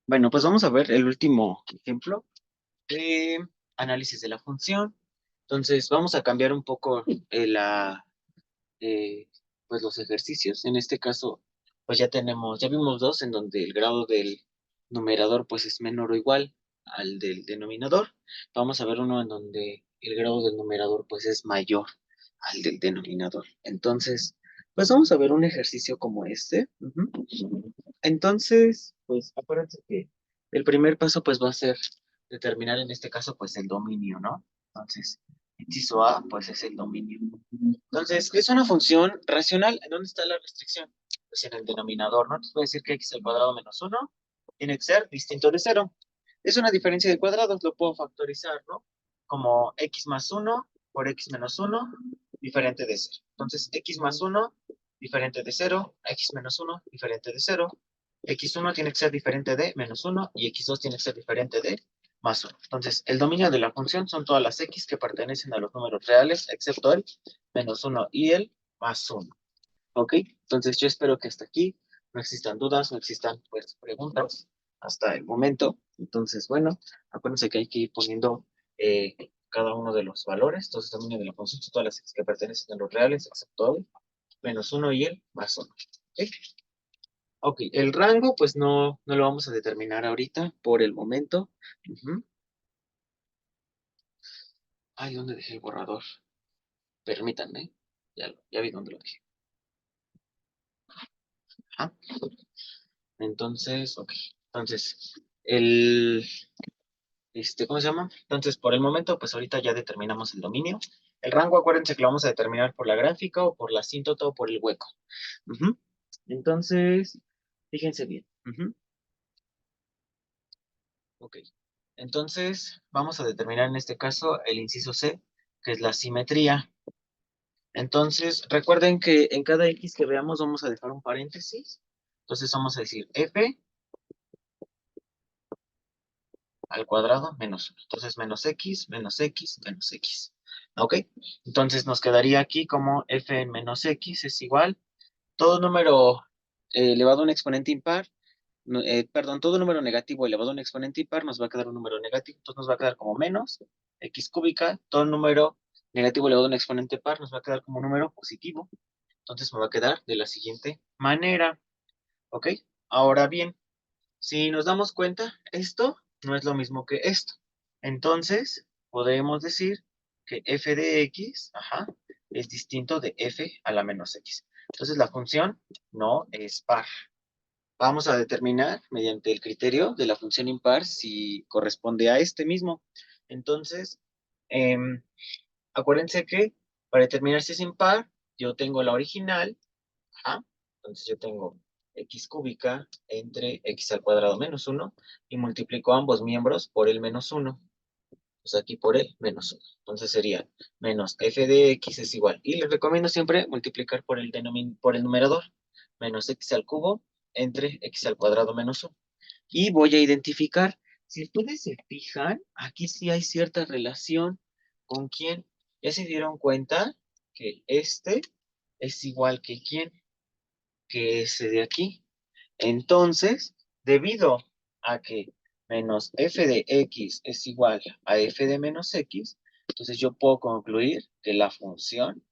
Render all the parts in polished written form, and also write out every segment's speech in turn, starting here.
Bueno, pues vamos a ver el último ejemplo de análisis de la función. Entonces, vamos a cambiar un poco eh, pues los ejercicios. En este caso, pues ya vimos dos en donde el grado del numerador pues es menor o igual al del denominador. Vamos a ver uno en donde el grado del numerador pues es mayor al del denominador. Entonces, pues vamos a ver un ejercicio como este. Ujú. Entonces, pues acuérdense que el primer paso pues va a ser determinar en este caso pues el dominio, ¿no? Entonces, inciso A pues es el dominio. Entonces, es una función racional. ¿En dónde está la restricción? Pues en el denominador, ¿no? Entonces voy a decir que x al cuadrado menos uno tiene que ser distinto de cero. Es una diferencia de cuadrados, lo puedo factorizar, ¿no? Como x más uno por x menos uno diferente de cero. Entonces, x más uno diferente de cero, x menos uno diferente de cero. X1 tiene que ser diferente de menos uno y x2 tiene que ser diferente de más uno. Entonces, el dominio de la función son todas las x que pertenecen a los números reales, excepto el menos uno y el más uno. ¿Ok? Entonces yo espero que hasta aquí no existan dudas, no existan pues preguntas hasta el momento. Entonces, bueno, acuérdense que hay que ir poniendo cada uno de los valores. Entonces, dominio de la función son todas las x que pertenecen a los reales, excepto el menos uno y el más uno. ¿Ok? Ok, el rango pues no lo vamos a determinar ahorita por el momento. Ujú. Ay, ¿dónde dejé el borrador? Permítanme. Ya vi dónde lo dejé. Ajá. Entonces, ok. Entonces, el, ¿cómo se llama? Entonces, por el momento, pues ahorita ya determinamos el dominio. El rango, acuérdense que lo vamos a determinar por la gráfica o por la asíntota o por el hueco. Ujú. Entonces, fíjense bien. Ujú. Ok. Entonces, vamos a determinar en este caso el inciso C, que es la simetría. Entonces, recuerden que en cada X que veamos vamos a dejar un paréntesis. Entonces, vamos a decir F al cuadrado menos 1. Entonces, menos x, menos x, menos x. ¿Ok? Entonces, nos quedaría aquí como f en menos x es igual. Todo número elevado a un exponente impar, perdón, todo número negativo elevado a un exponente impar nos va a quedar un número negativo. Entonces, nos va a quedar como menos x cúbica. Todo número negativo elevado a un exponente par nos va a quedar como un número positivo. Entonces, me va a quedar de la siguiente manera. ¿Ok? Ahora bien, si nos damos cuenta, esto no es lo mismo que esto. Entonces, podemos decir que f de x, ajá, es distinto de f a la menos x. Entonces, la función no es par. Vamos a determinar mediante el criterio de la función impar si corresponde a este mismo. Entonces, em, acuérdense que para determinar si es impar, yo tengo la original. Ajá. Entonces yo tengo x cúbica entre x al cuadrado menos uno y multiplico ambos miembros por el menos uno. Pues aquí por el menos uno. Entonces sería menos f de x es igual. Y les recomiendo siempre multiplicar por el numerador. Menos x al cubo entre x al cuadrado menos uno. Y voy a identificar, si ustedes se fijan, aquí sí hay cierta relación con quién. ¿Ya se dieron cuenta que este es igual que quién? Que ese de aquí? Entonces, debido a que menos f de x es igual a f de menos x, entonces yo puedo concluir que la función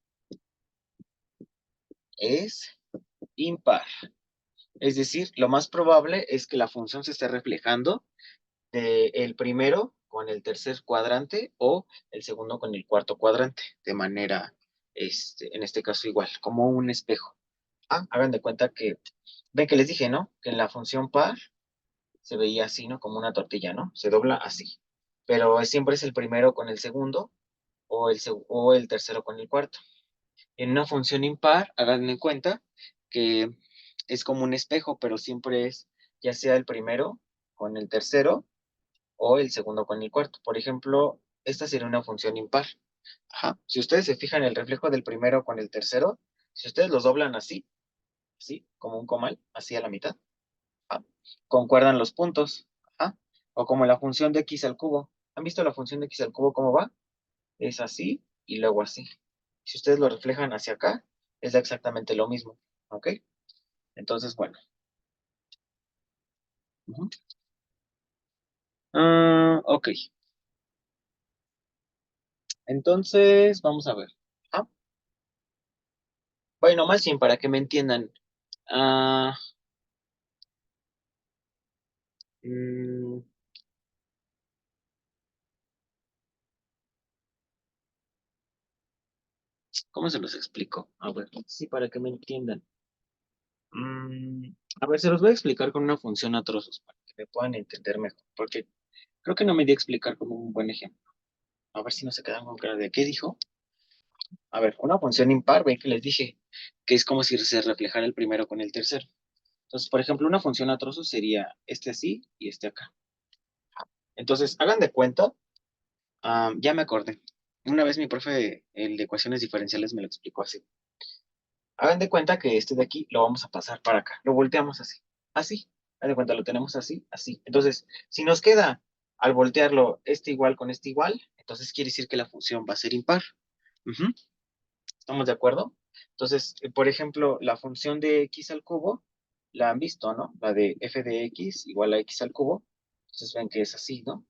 es impar. Es decir, lo más probable es que la función se esté reflejando del primero con el tercer cuadrante o el segundo con el cuarto cuadrante, de manera, en este caso igual, como un espejo. Ah, hagan de cuenta que, ven que les dije, ¿no? Que en la función par se veía así, ¿no? Como una tortilla, ¿no? Se dobla así. Pero siempre es el primero con el segundo o el tercero con el cuarto. En una función impar, hagan en cuenta que es como un espejo, pero siempre es ya sea el primero con el tercero o el segundo con el cuarto. Por ejemplo, esta sería una función impar. Ajá. Si ustedes se fijan el reflejo del primero con el tercero, si ustedes los doblan así, así, como un comal, así a la mitad, ajá, concuerdan los puntos. Ajá. O como la función de x al cubo. ¿Han visto la función de x al cubo cómo va? Es así y luego así. Si ustedes lo reflejan hacia acá, es exactamente lo mismo. ¿Ok? Entonces, bueno. Ujú. Ok, entonces vamos a ver. Ah, bueno, más bien para que me entiendan. Ah, mm, ¿Cómo se los explico? A ver, sí, para que me entiendan. A ver, se los voy a explicar con una función a trozos para que me puedan entender mejor, porque creo que no me di a explicar como un buen ejemplo. A ver si no se quedan con cara de qué dijo. A ver, una función impar, ven que les dije que es como si se reflejara el primero con el tercero. Entonces, por ejemplo, una función a trozos sería este así y este acá. Entonces, hagan de cuenta, ya me acordé. Una vez mi profe, el de ecuaciones diferenciales, me lo explicó así. Hagan de cuenta que este de aquí lo vamos a pasar para acá. Lo volteamos así. Así. Hagan de cuenta, lo tenemos así, así. Entonces, si nos queda al voltearlo este igual con este igual, entonces quiere decir que la función va a ser impar. Ujú. ¿Estamos de acuerdo? Entonces, por ejemplo, la función de x al cubo, la han visto, ¿no? La de f de x igual a x al cubo. Entonces ven que es así, ¿no?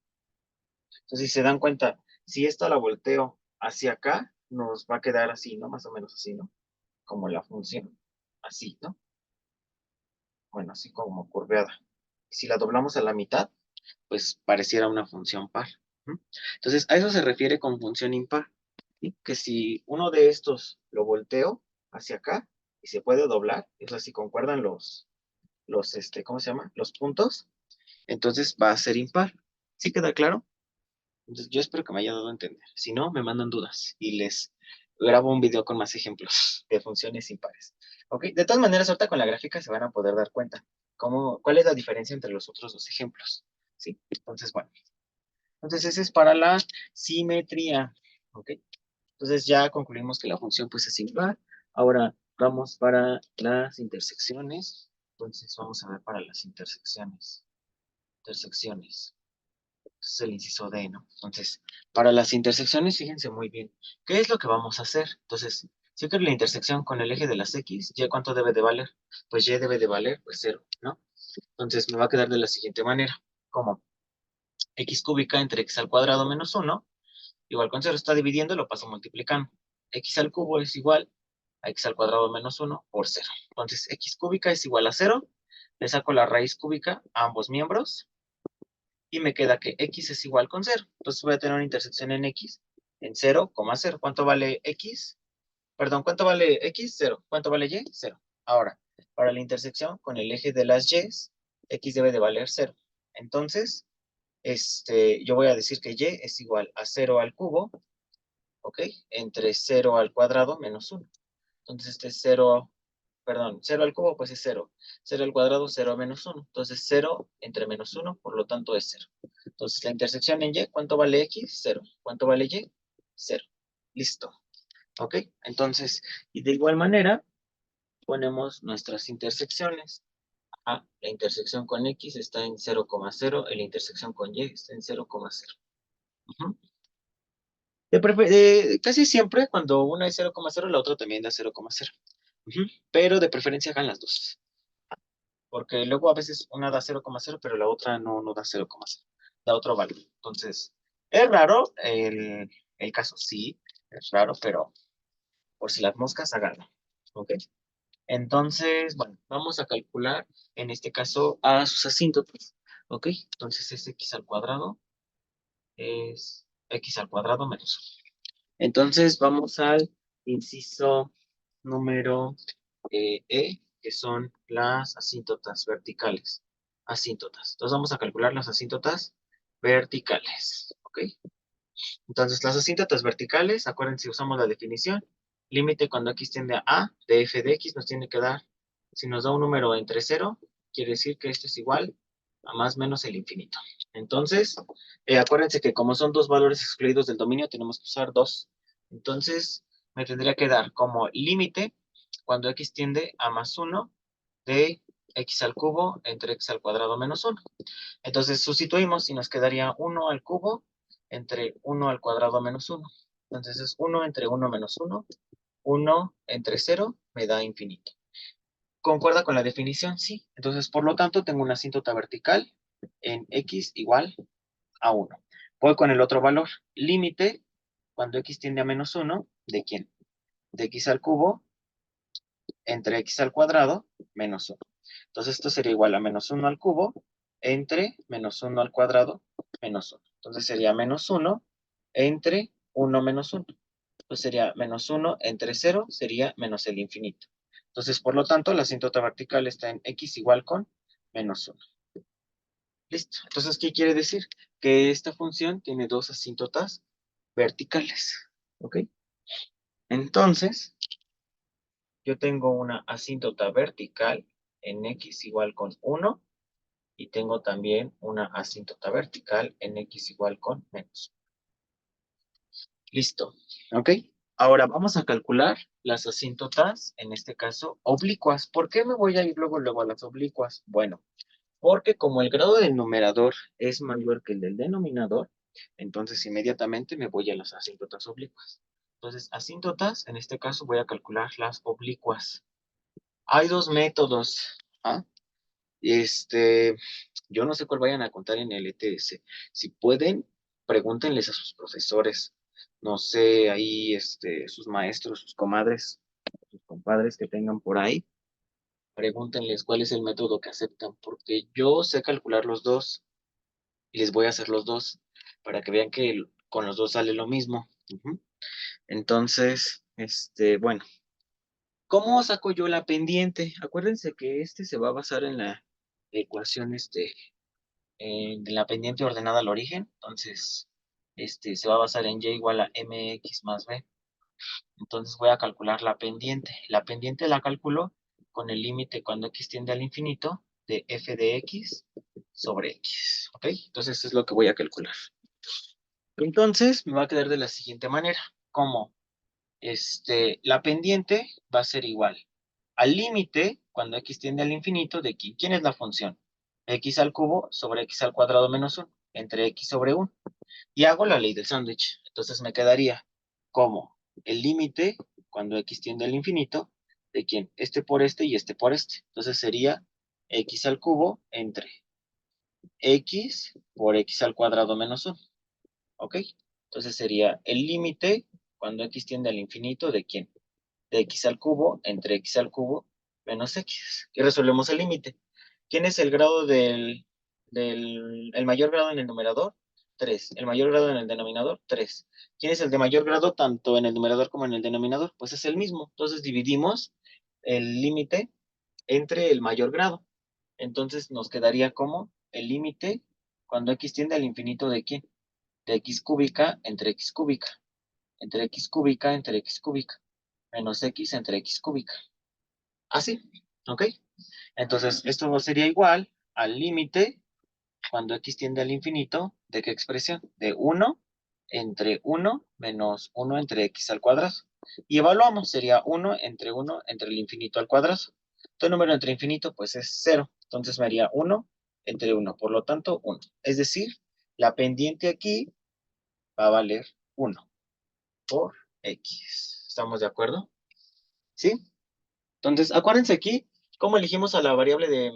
Entonces, si se dan cuenta, si esta la volteo hacia acá, nos va a quedar así, ¿no? Más o menos así, ¿no? Como la función. Así, ¿no? Bueno, así como curveada. Si la doblamos a la mitad, pues pareciera una función par. ¿Mm? Entonces, a eso se refiere con función impar. ¿Sí? Que si uno de estos lo volteo hacia acá y se puede doblar, es así, concuerdan ¿cómo se llama? Los puntos, entonces va a ser impar. ¿Sí queda claro? Entonces, yo espero que me haya dado a entender. Si no, me mandan dudas y les grabo un video con más ejemplos de funciones impares. ¿Ok? De todas maneras, ahorita con la gráfica se van a poder dar cuenta cuál es la diferencia entre los otros dos ejemplos. ¿Sí? Entonces, bueno. Entonces, ese es para la simetría. ¿Ok? Entonces, ya concluimos que la función pues es impar. Ahora vamos para las intersecciones. Entonces, vamos a ver para las intersecciones. Intersecciones es el inciso D, ¿no? Entonces, para las intersecciones, fíjense muy bien, ¿qué es lo que vamos a hacer? Entonces, si yo quiero la intersección con el eje de las X, ¿Y cuánto debe de valer? Pues Y debe de valer, pues 0, ¿no? Entonces, me va a quedar de la siguiente manera, como X cúbica entre X al cuadrado menos 1, igual con 0 está dividiendo, lo paso multiplicando. X al cubo es igual a X al cuadrado menos 1 por 0. Entonces, X cúbica es igual a 0, le saco la raíz cúbica a ambos miembros, y me queda que x es igual con 0. Entonces voy a tener una intersección en x en 0,0. ¿Cuánto vale x? Perdón, ¿cuánto vale x? 0. ¿Cuánto vale y? 0. Ahora, para la intersección con el eje de las y's, x debe de valer 0. Entonces, yo voy a decir que y es igual a 0 al cubo, ¿ok? Entre 0 al cuadrado menos 1. Entonces, este es 0, perdón, 0 al cubo, pues es 0. 0 al cuadrado, 0 menos 1. Entonces, 0 entre menos 1, por lo tanto es 0. Entonces, la intersección en Y, ¿cuánto vale X? 0. ¿Cuánto vale Y? 0. Listo. ¿Ok? Entonces, y de igual manera, ponemos nuestras intersecciones. La intersección con X está en 0,0 y la intersección con Y está en 0,0. Ujú. Casi siempre, cuando una es 0,0, la otra también da 0,0. Ujú. Pero de preferencia hagan las dos. Porque luego a veces una da 0,0, pero la otra no da 0,0, da otro valor. Entonces, es raro el caso, sí, es raro, pero por si las moscas, háganlo. ¿Ok? Entonces, bueno, vamos a calcular, en este caso, a sus asíntotas. ¿Ok? Entonces es x al cuadrado, es x al cuadrado menos 1. Entonces, vamos al inciso número que son las asíntotas verticales. Asíntotas. Entonces vamos a calcular las asíntotas verticales. ¿Ok? Entonces las asíntotas verticales, acuérdense, si usamos la definición, límite cuando x tiende a A de f de x nos tiene que dar, si nos da un número entre 0, quiere decir que esto es igual a más menos el infinito. Entonces, acuérdense que como son dos valores excluidos del dominio, tenemos que usar dos. Entonces, me tendría que dar como límite cuando x tiende a más 1 de x al cubo entre x al cuadrado menos 1. Entonces sustituimos y nos quedaría 1 al cubo entre 1 al cuadrado menos 1. Entonces es 1 entre 1 menos 1. 1 entre 0 me da infinito. ¿Concuerda con la definición? Sí. Entonces, por lo tanto, tengo una asíntota vertical en x igual a 1. Voy con el otro valor. Límite, cuando x tiende a menos 1, ¿de quién? De x al cubo entre x al cuadrado menos 1. Entonces, esto sería igual a menos 1 al cubo entre menos 1 al cuadrado menos 1. Entonces, sería menos 1 entre 1 menos 1. Entonces, sería menos 1 entre 0, sería menos el infinito. Entonces, por lo tanto, la asíntota vertical está en x igual con menos 1. Listo. Entonces, ¿qué quiere decir? Que esta función tiene dos asíntotas verticales. ¿Ok? Entonces, yo tengo una asíntota vertical en x igual con 1 y tengo también una asíntota vertical en x igual con menos 1. Listo. ¿Ok? Ahora vamos a calcular las asíntotas, en este caso, oblicuas. ¿Por qué me voy a ir luego a las oblicuas? Bueno, porque como el grado del numerador es mayor que el del denominador, entonces inmediatamente me voy a las asíntotas oblicuas. Entonces, asíntotas, en este caso voy a calcular las oblicuas. Hay dos métodos. ¿Ah? Yo no sé cuál vayan a contar en el ETS. Si pueden, pregúntenles a sus profesores. No sé, ahí, sus maestros, sus comadres, sus compadres que tengan por ahí. Pregúntenles cuál es el método que aceptan, porque yo sé calcular los dos y les voy a hacer los dos para que vean que con los dos sale lo mismo. Ujú. Entonces, bueno, ¿cómo saco yo la pendiente? Acuérdense que se va a basar en la ecuación, de la pendiente ordenada al origen. Entonces, se va a basar en y igual a mx más b. Entonces voy a calcular la pendiente. La pendiente la calculo con el límite cuando x tiende al infinito de f de x sobre x. ¿Ok? Entonces eso es lo que voy a calcular. Entonces me va a quedar de la siguiente manera. Como la pendiente va a ser igual al límite cuando x tiende al infinito de quién. ¿Quién es la función? X al cubo sobre x al cuadrado menos 1 entre x sobre 1. Y hago la ley del sándwich. Entonces me quedaría como el límite cuando x tiende al infinito de quién, este por este y este por este. Entonces sería x al cubo entre x por x al cuadrado menos 1. ¿Ok? Entonces sería el límite cuando x tiende al infinito de quién, de x al cubo entre x al cubo menos x. Y resolvemos el límite. ¿Quién es el grado el mayor grado en el numerador? 3. El mayor grado en el denominador, 3. ¿Quién es el de mayor grado tanto en el numerador como en el denominador? Pues es el mismo. Entonces dividimos el límite entre el mayor grado. Entonces nos quedaría como el límite cuando x tiende al infinito de quién? De x cúbica entre x cúbica, entre x cúbica entre x cúbica, menos x entre x cúbica. Así, ¿ok? Entonces, esto sería igual al límite cuando x tiende al infinito, ¿de qué expresión? De 1 entre 1 menos 1 entre x al cuadrado. Y evaluamos, sería 1 entre el infinito al cuadrado. Todo número entre infinito, pues es 0. Entonces me haría 1 entre 1, por lo tanto 1. Es decir, la pendiente aquí va a valer 1 por x. ¿Estamos de acuerdo? ¿Sí? Entonces, acuérdense aquí cómo elegimos a la variable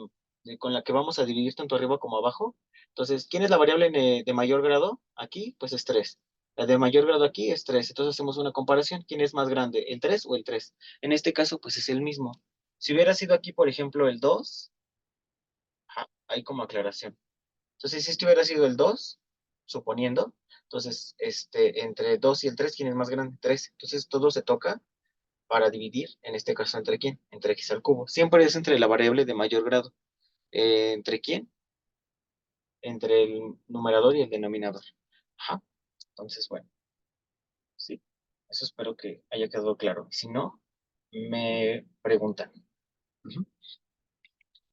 con la que vamos a dividir tanto arriba como abajo. Entonces, ¿quién es la variable de mayor grado? Aquí, pues es 3. La de mayor grado aquí es 3. Entonces hacemos una comparación. ¿Quién es más grande, el 3 o el 3? En este caso, pues es el mismo. Si hubiera sido aquí, por ejemplo, el 2, ahí como aclaración. Entonces, si este hubiera sido el 2, suponiendo, entonces, entre 2 y el 3, ¿quién es más grande? 3. Entonces, todo se toca para dividir, en este caso, ¿entre quién? Entre x al cubo. Siempre es entre la variable de mayor grado. ¿Entre quién? Entre el numerador y el denominador. Ajá. Entonces, bueno, sí. Eso espero que haya quedado claro. Si no, me preguntan. Ujú.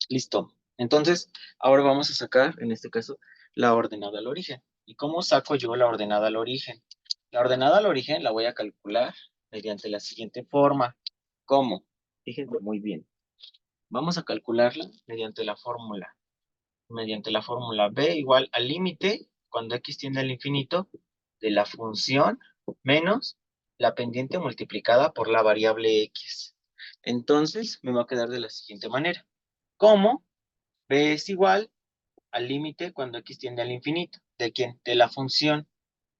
Listo. Entonces, ahora vamos a sacar, en este caso, la ordenada al origen. ¿Y cómo saco yo la ordenada al origen? La ordenada al origen la voy a calcular mediante la siguiente forma. ¿Cómo? Fíjense muy bien. Vamos a calcularla mediante la fórmula b igual al límite, cuando x tiende al infinito, de la función menos la pendiente multiplicada por la variable x. Entonces, me va a quedar de la siguiente manera. ¿Cómo? B es igual al límite cuando x tiende al infinito. ¿De quién? De la función,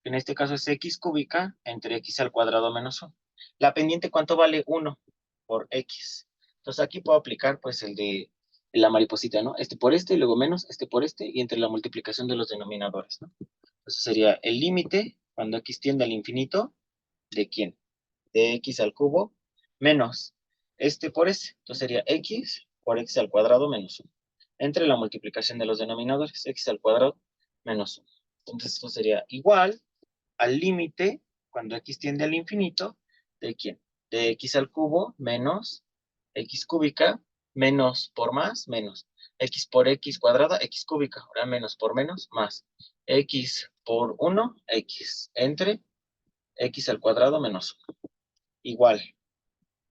que en este caso es x cúbica entre x al cuadrado menos 1. La pendiente, ¿cuánto vale? 1 por x. Entonces, aquí puedo aplicar, pues, el de la mariposita, ¿no? Este por este, y luego menos, este por este, y entre la multiplicación de los denominadores, ¿no? Entonces, sería el límite cuando x tiende al infinito, ¿de quién? De x al cubo menos este por ese. Entonces sería x por x al cuadrado menos 1. Entre la multiplicación de los denominadores, x al cuadrado menos 1. Entonces esto sería igual al límite cuando x tiende al infinito, ¿de quién? De x al cubo menos x cúbica menos por más menos x por x cuadrada, x cúbica. Ahora menos por menos más x por 1, x entre x al cuadrado menos 1. Igual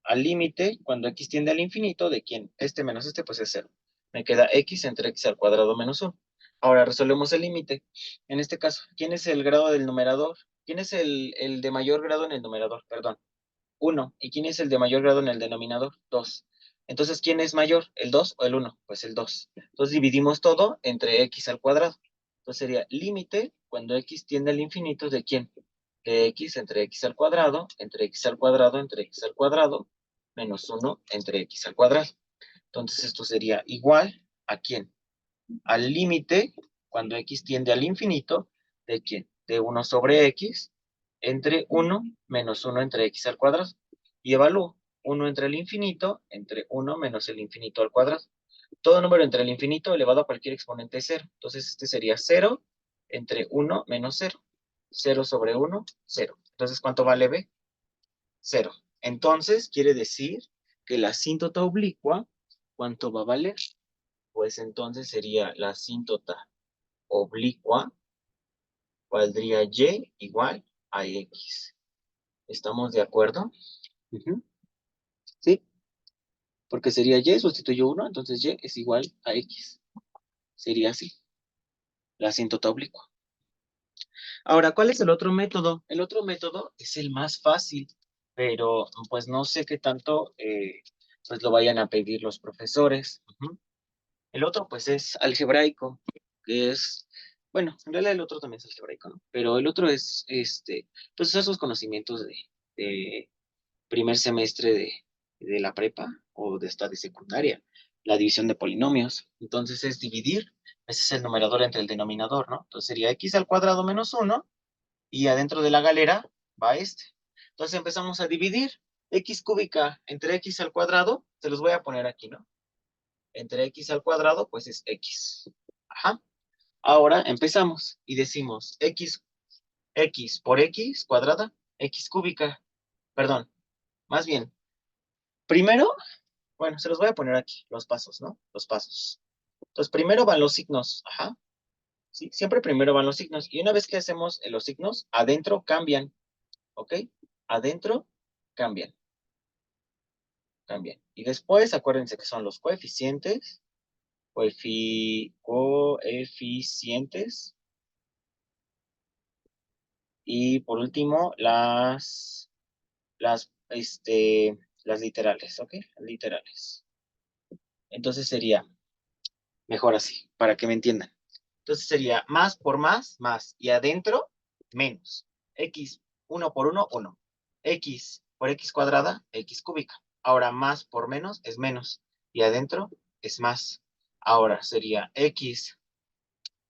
al límite, cuando x tiende al infinito, ¿de quién? Este menos este, pues es 0. Me queda x entre x al cuadrado menos 1. Ahora resolvemos el límite. En este caso, ¿quién es el grado del numerador? ¿Quién es el de mayor grado en el numerador? Perdón. 1. ¿Y quién es el de mayor grado en el denominador? 2. Entonces, ¿quién es mayor? ¿El 2 o el 1? Pues el 2. Entonces dividimos todo entre x al cuadrado. Entonces sería límite cuando x tiende al infinito, ¿de quién? De x entre x al cuadrado, entre x al cuadrado, entre x al cuadrado, menos 1 entre x al cuadrado. Entonces esto sería igual ¿a quién? Al límite cuando x tiende al infinito, ¿de quién? De 1 sobre x entre 1 menos 1 entre x al cuadrado. Y evalúo 1 entre el infinito entre 1 menos el infinito al cuadrado. Todo número entre el infinito elevado a cualquier exponente es 0. Entonces este sería 0 entre 1 menos 0. 0 sobre 1, 0. Entonces, ¿cuánto vale b? 0. Entonces, quiere decir que la asíntota oblicua, ¿cuánto va a valer? Pues entonces sería la asíntota oblicua, valdría y igual a x. ¿Estamos de acuerdo? Ujú. Sí, porque sería y, sustituyo 1, entonces y es igual a x. Sería así, la asíntota oblicua. Ahora, ¿cuál es el otro método? El otro método es el más fácil, pero pues no sé qué tanto pues lo vayan a pedir los profesores. Ujú. El otro pues es algebraico, que es, bueno, en realidad el otro también es algebraico, ¿no? Pero el otro es, pues esos conocimientos de primer semestre de la prepa o de esta de secundaria, la división de polinomios. Entonces es dividir, ese es el numerador entre el denominador, ¿no? Entonces sería x al cuadrado menos 1 y adentro de la galera va este. Entonces empezamos a dividir x cúbica entre x al cuadrado, se los voy a poner aquí, ¿no? Entre x al cuadrado, pues es x. Ajá. Ahora empezamos y decimos x por x cuadrada, x cúbica. Perdón, más bien. Primero, bueno, se los voy a poner aquí, los pasos, ¿no? Los pasos. Entonces, primero van los signos. Ajá. Sí, siempre primero van los signos. Y una vez que hacemos los signos, adentro cambian. ¿Ok? Adentro cambian. Cambian. Y después, acuérdense que son los coeficientes. Coeficientes. Y por último, las literales, ¿ok? Literales. Entonces sería mejor así, para que me entiendan. Entonces sería más por más, y adentro, menos. X, 1 por 1, 1. X por x cuadrada, x cúbica. Ahora más por menos es menos, y adentro es más. Ahora sería x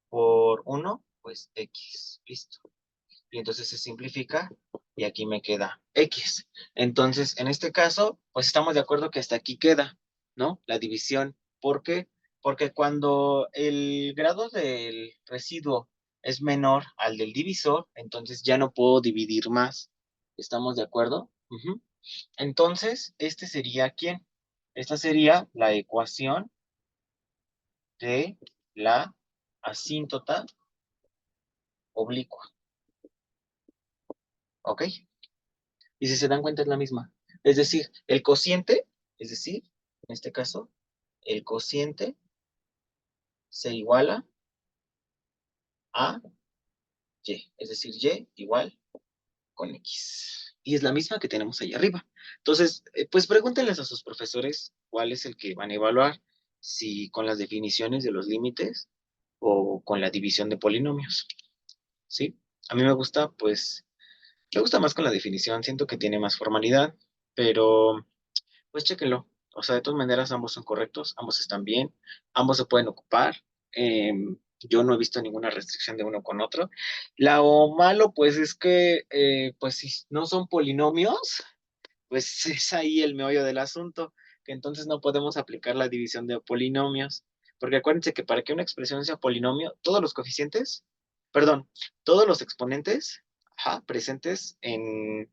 por 1, pues x. Listo. Y entonces se simplifica y aquí me queda x. Entonces, en este caso, pues estamos de acuerdo que hasta aquí queda, ¿no? La división. ¿Por qué? Porque cuando el grado del residuo es menor al del divisor, entonces ya no puedo dividir más. ¿Estamos de acuerdo? Ujú. Entonces, este sería ¿quién? Esta sería la ecuación de la asíntota oblicua. ¿Ok? Y si se dan cuenta es la misma. Es decir, el cociente, es decir, en este caso, el cociente se iguala a y, es decir, y igual con x. y es la misma que tenemos ahí arriba. Entonces, pues pregúntenles a sus profesores cuál es el que van a evaluar, si con las definiciones de los límites o con la división de polinomios, ¿sí? A mí me gusta, pues, me gusta más con la definición, siento que tiene más formalidad, pero pues chéquenlo. O sea, de todas maneras, ambos son correctos, ambos están bien, ambos se pueden ocupar. Yo no he visto ninguna restricción de uno con otro. Lo malo, pues, es que, pues, si no son polinomios, pues es ahí el meollo del asunto, que entonces no podemos aplicar la división de polinomios, porque acuérdense que para que una expresión sea polinomio, todos los coeficientes, perdón, todos los exponentes, ajá, presentes en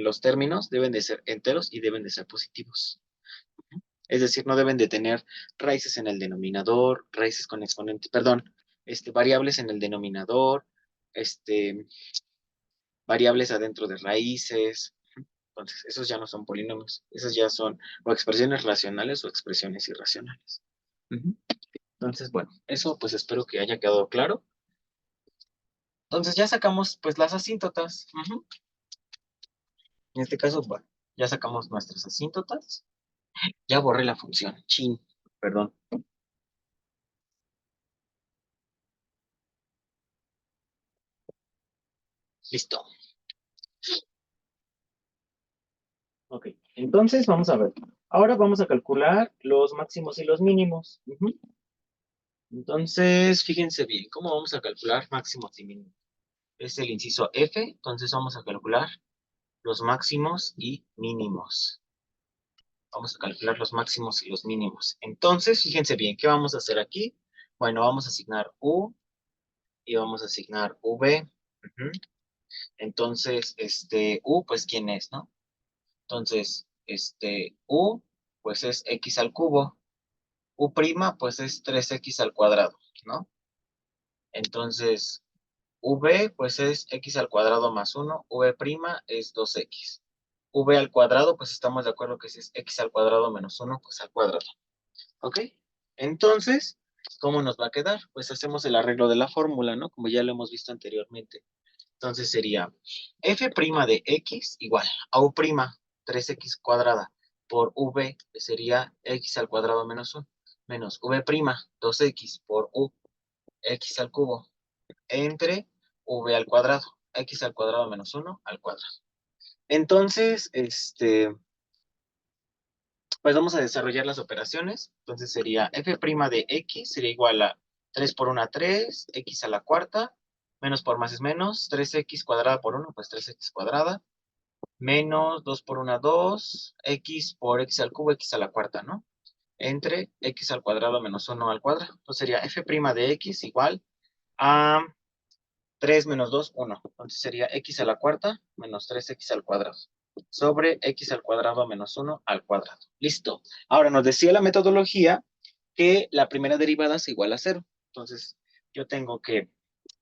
los términos deben de ser enteros y deben de ser positivos. Es decir, no deben de tener raíces en el denominador, raíces con exponentes, perdón, variables en el denominador, este, variables adentro de raíces. Entonces, esos ya no son polinomios, esos ya son o expresiones racionales o expresiones irracionales. Ujú. Entonces, bueno, eso pues espero que haya quedado claro. Entonces ya sacamos pues las asíntotas. Ujú. En este caso, bueno, ya sacamos nuestras asíntotas. Ya borré la función. Chin, perdón. Listo. Ok, entonces vamos a ver. Ahora vamos a calcular los máximos y los mínimos. Ujú. Entonces, fíjense bien, ¿cómo vamos a calcular máximos y mínimos? Es el inciso F, entonces vamos a calcular los máximos y mínimos. Vamos a calcular los máximos y los mínimos. Entonces, fíjense bien, ¿qué vamos a hacer aquí? Bueno, vamos a asignar U y vamos a asignar V. Ujú. Entonces, U, pues, ¿quién es, no? Entonces, U, pues es X al cubo. U', pues es 3X al cuadrado, ¿no? Entonces, V, pues es X al cuadrado más 1. V' es 2X. V al cuadrado, pues estamos de acuerdo que si es X al cuadrado menos 1, pues al cuadrado. ¿Ok? Entonces, ¿cómo nos va a quedar? Pues hacemos el arreglo de la fórmula, ¿no? Como ya lo hemos visto anteriormente. Entonces sería f' de x igual a u', 3x cuadrada, por v, que sería x al cuadrado menos 1, menos v', 2x por u, x al cubo, entre v al cuadrado, x al cuadrado menos 1 al cuadrado. Entonces, pues vamos a desarrollar las operaciones. Entonces sería f' de x sería igual a 3 por 1, 3, x a la cuarta, menos por más es menos, 3x cuadrada por 1, pues 3x cuadrada, menos 2 por 1, 2, x por x al cubo, x a la cuarta, ¿no? Entre x al cuadrado menos 1 al cuadrado. Entonces sería f' de x igual a 3 menos 2, 1. Entonces sería x a la cuarta menos 3x al cuadrado sobre x al cuadrado menos 1 al cuadrado. Listo. Ahora nos decía la metodología que la primera derivada es igual a 0. Entonces yo tengo que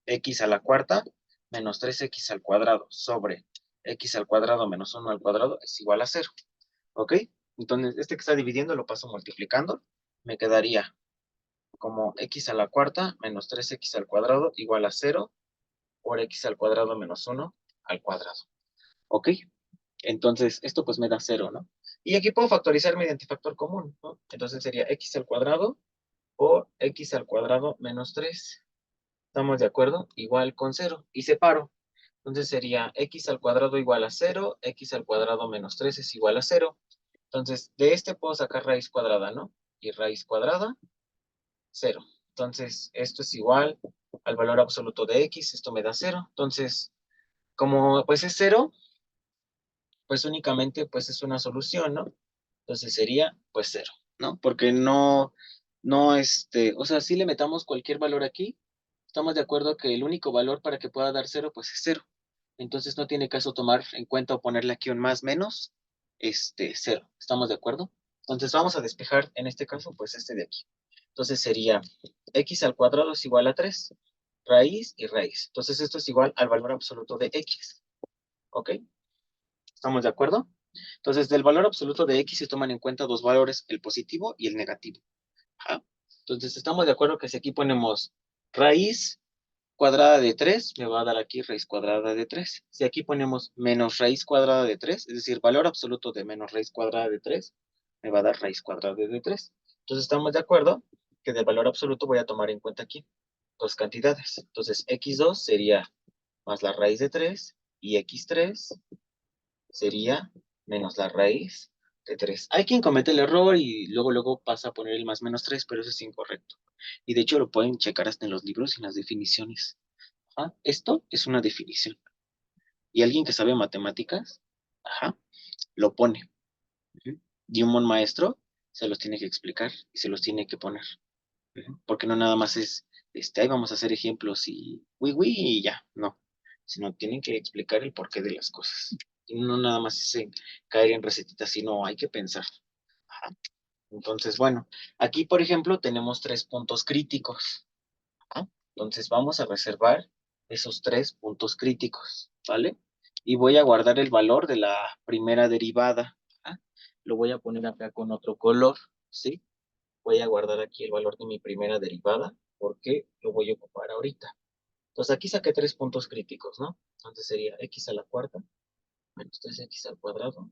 x a la cuarta menos 3x al cuadrado sobre x al cuadrado menos 1 al cuadrado es igual a 0. ¿Ok? Entonces este que está dividiendo lo paso multiplicando. Me quedaría como x a la cuarta menos 3x al cuadrado igual a 0 por x al cuadrado menos 1 al cuadrado. ¿Ok? Entonces, esto pues me da 0, ¿no? Y aquí puedo factorizar mediante factor común, ¿no? Entonces sería x al cuadrado por x al cuadrado menos 3. ¿Estamos de acuerdo? Igual con 0. Y separo. Entonces sería x al cuadrado igual a 0, x al cuadrado menos 3 es igual a 0. Entonces, de este puedo sacar raíz cuadrada, ¿no? Y raíz cuadrada, 0. Entonces, esto es igual al valor absoluto de x, esto me da 0. Entonces, como pues es 0, pues únicamente pues es una solución, ¿no? Entonces sería pues 0, ¿no? Porque no, o sea, si le metamos cualquier valor aquí, estamos de acuerdo que el único valor para que pueda dar 0 pues es 0. Entonces no tiene caso tomar en cuenta o ponerle aquí un más menos, 0. ¿Estamos de acuerdo? Entonces vamos a despejar en este caso pues este de aquí. Entonces sería x al cuadrado es igual a 3, raíz y raíz. Entonces esto es igual al valor absoluto de x, ¿ok? ¿Estamos de acuerdo? Entonces, del valor absoluto de x se toman en cuenta dos valores, el positivo y el negativo. Ajá. Entonces, estamos de acuerdo que si aquí ponemos raíz cuadrada de 3 me va a dar aquí raíz cuadrada de 3. Si aquí ponemos menos raíz cuadrada de 3, es decir, valor absoluto de menos raíz cuadrada de 3, me va a dar raíz cuadrada de 3. Entonces estamos de acuerdo que del valor absoluto voy a tomar en cuenta aquí dos cantidades. Entonces x2 sería más la raíz de 3 y x3 sería menos la raíz de 3. Hay quien comete el error y luego pasa a poner el más menos 3, pero eso es incorrecto. Y de hecho lo pueden checar hasta en los libros y en las definiciones. Ajá, esto es una definición. Y alguien que sabe matemáticas, ajá, lo pone. Ujú. Y un buen maestro se los tiene que explicar y se los tiene que poner. Ujú. Porque no nada más es, ahí vamos a hacer ejemplos y y ya, no. Sino tienen que explicar el porqué de las cosas. Y no nada más es caer en recetitas, sino hay que pensar. Ajá. Entonces, bueno, aquí, por ejemplo, tenemos 3 puntos críticos. Ajá. Entonces, vamos a reservar esos 3 puntos críticos, ¿vale? Y voy a guardar el valor de la primera derivada. Ajá. Lo voy a poner acá con otro color, ¿sí? Voy a guardar aquí el valor de mi primera derivada porque lo voy a ocupar ahorita. Entonces aquí saqué 3 puntos críticos, ¿no? Entonces sería x a la cuarta menos 3x al cuadrado,